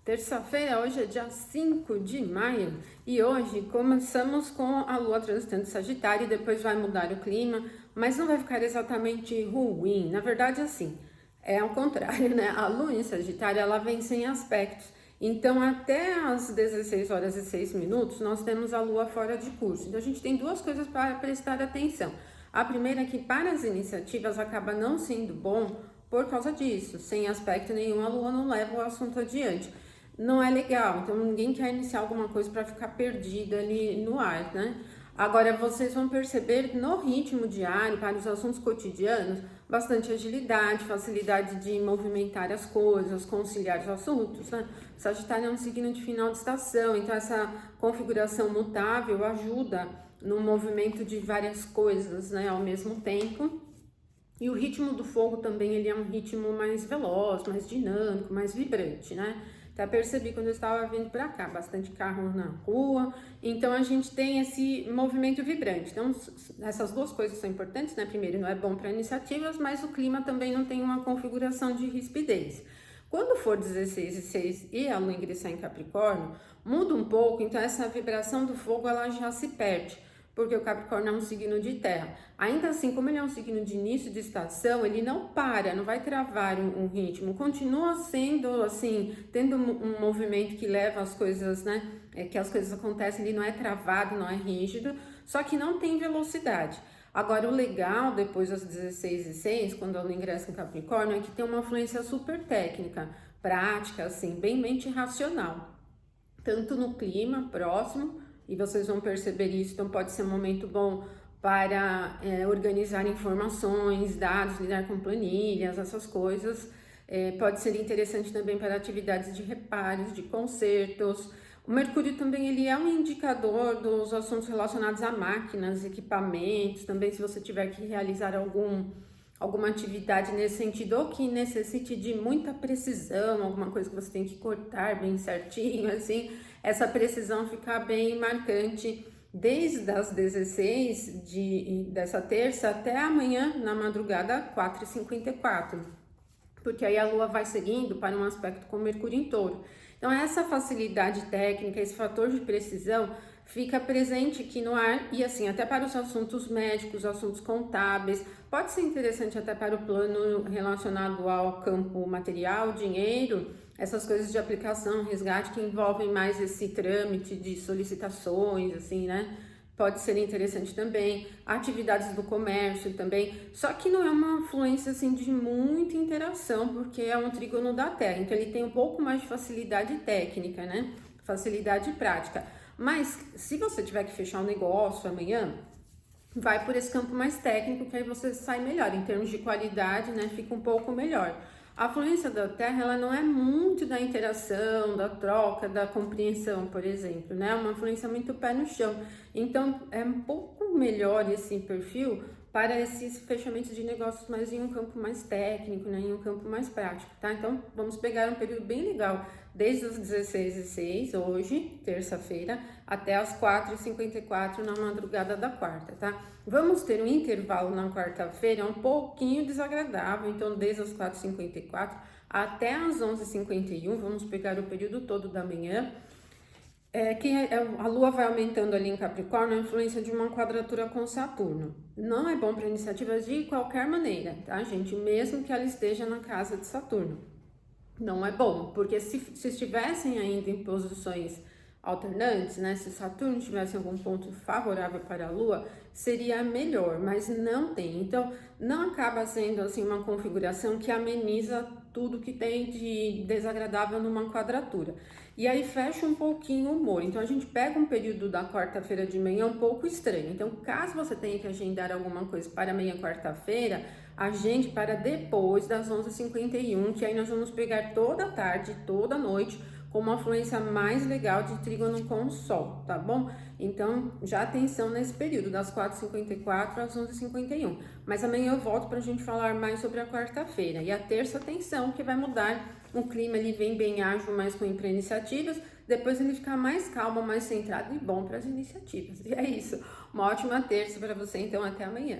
Terça-feira, hoje é dia 5 de maio e hoje começamos com a lua transitando Sagitário e depois vai mudar o clima, mas não vai ficar exatamente ruim. Na verdade, assim, é ao contrário, né? A lua em Sagitário, ela vem sem aspectos. Então, até às 16 horas e 6 minutos, nós temos a lua fora de curso. Então, a gente tem duas coisas para prestar atenção. A primeira é que para as iniciativas acaba não sendo bom por causa disso. Sem aspecto nenhum, a lua não leva o assunto adiante. Não é legal, então ninguém quer iniciar alguma coisa para ficar perdido ali no ar, né? Agora vocês vão perceber no ritmo diário, para os assuntos cotidianos, bastante agilidade, facilidade de movimentar as coisas, conciliar os assuntos, né? Sagitário é um signo de final de estação, então essa configuração mutável ajuda no movimento de várias coisas, né, ao mesmo tempo. E o ritmo do fogo também, ele é um ritmo mais veloz, mais dinâmico, mais vibrante, né? Até percebi quando eu estava vindo para cá, bastante carro na rua, então a gente tem esse movimento vibrante. Então, essas duas coisas são importantes, né? Primeiro, não é bom para iniciativas, mas o clima também não tem uma configuração de rispidez. Quando for 16 e 6 e a lua ingressar em Capricórnio, muda um pouco, então essa vibração do fogo ela já se perde, porque o Capricórnio é um signo de terra. Ainda assim, como ele é um signo de início de estação, ele não para, não vai travar um ritmo, continua sendo assim, tendo um movimento que leva as coisas, né, que as coisas acontecem, ele não é travado, não é rígido, só que não tem velocidade. Agora, o legal, depois das 16 e 6, quando a lua ingressa em Capricórnio, é que tem uma influência super técnica, prática, assim, bem mente racional, tanto no clima próximo, e vocês vão perceber isso, então pode ser um momento bom para organizar informações, dados, lidar com planilhas, essas coisas. Pode ser interessante também para atividades de reparos, de consertos. O Mercúrio também ele é um indicador dos assuntos relacionados a máquinas, equipamentos, também se você tiver que realizar alguma atividade nesse sentido, ou que necessite de muita precisão, alguma coisa que você tem que cortar bem certinho, assim, essa precisão fica bem marcante desde as 16 dessa terça até amanhã, na madrugada, 4h54, porque aí a lua vai seguindo para um aspecto com Mercúrio em Touro. Então, essa facilidade técnica, esse fator de precisão, fica presente aqui no ar e assim, até para os assuntos médicos, assuntos contábeis, pode ser interessante até para o plano relacionado ao campo material, dinheiro, essas coisas de aplicação, resgate que envolvem mais esse trâmite de solicitações, assim, né? Pode ser interessante também, atividades do comércio também, só que não é uma influência assim de muita interação, porque é um trígono da Terra, então ele tem um pouco mais de facilidade técnica, né? Facilidade prática. Mas se você tiver que fechar um negócio amanhã, vai por esse campo mais técnico, que aí você sai melhor, em termos de qualidade, né? Fica um pouco melhor. A fluência da Terra, ela não é muito da interação, da troca, da compreensão, por exemplo, né? É uma fluência muito pé no chão. Então, é um pouco melhor esse perfil para esses fechamentos de negócios, mas em um campo mais técnico, né? Em um campo mais prático, tá? Então, vamos pegar um período bem legal, desde as 16h06, hoje, terça-feira, até as 4h54 na madrugada da quarta, tá? Vamos ter um intervalo na quarta-feira um pouquinho desagradável, então desde as 4h54 até as 11h51, vamos pegar o período todo da manhã, a Lua vai aumentando ali em Capricórnio a influência de uma quadratura com Saturno. Não é bom para iniciativas de qualquer maneira, tá, gente? Mesmo que ela esteja na casa de Saturno. Não é bom, porque se estivessem ainda em posições alternantes, né? Se Saturno tivesse algum ponto favorável para a Lua, seria melhor, mas não tem. Então, não acaba sendo assim uma configuração que ameniza tudo que tem de desagradável numa quadratura. E aí fecha um pouquinho o humor. Então, a gente pega um período da quarta-feira de manhã um pouco estranho. Então, caso você tenha que agendar alguma coisa para amanhã, quarta-feira, agende para depois das 11h51, que aí nós vamos pegar toda a tarde, toda a noite, com uma fluência mais legal de trígono com o Sol, tá bom? Então, já atenção nesse período, das 4h54 às 11h51. Mas amanhã eu volto pra gente falar mais sobre a quarta-feira. E a terça, atenção, que vai mudar o clima, ele vem bem ágil, mais com iniciativas, depois ele fica mais calmo, mais centrado e bom para as iniciativas. E é isso, uma ótima terça para você, então até amanhã.